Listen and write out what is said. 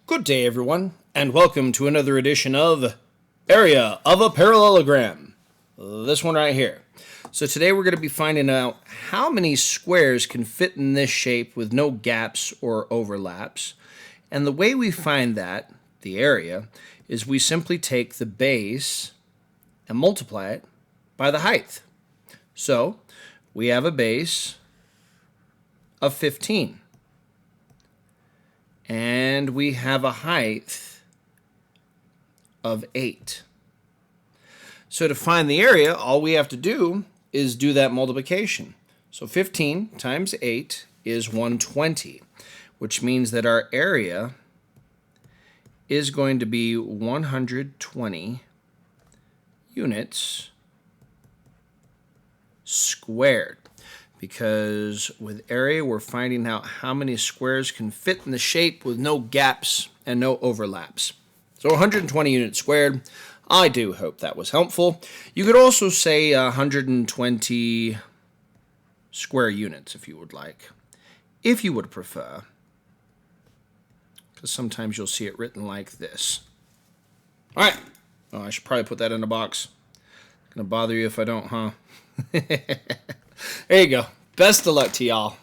Good day, everyone, and welcome to another edition of Area of a Parallelogram. This one right here. So today we're going to be finding out how many squares can fit in this shape with no gaps or overlaps. And the way we find that, the area, is we simply take the base and multiply it by the height. So we have a base of 15. And we have a height of 8. So to find the area, all we have to do is do that multiplication. So 15 times 8 is 120, which means that our area is going to be 120 units squared. Because with area, we're finding out how many squares can fit in the shape with no gaps and no overlaps. So 120 units squared. I do hope that was helpful. You could also say 120 square units if you would like, if you would prefer. Because sometimes you'll see it written like this. All right. Oh, I should probably put that in a box. Gonna bother you if I don't, huh? There you go. Best of luck to y'all.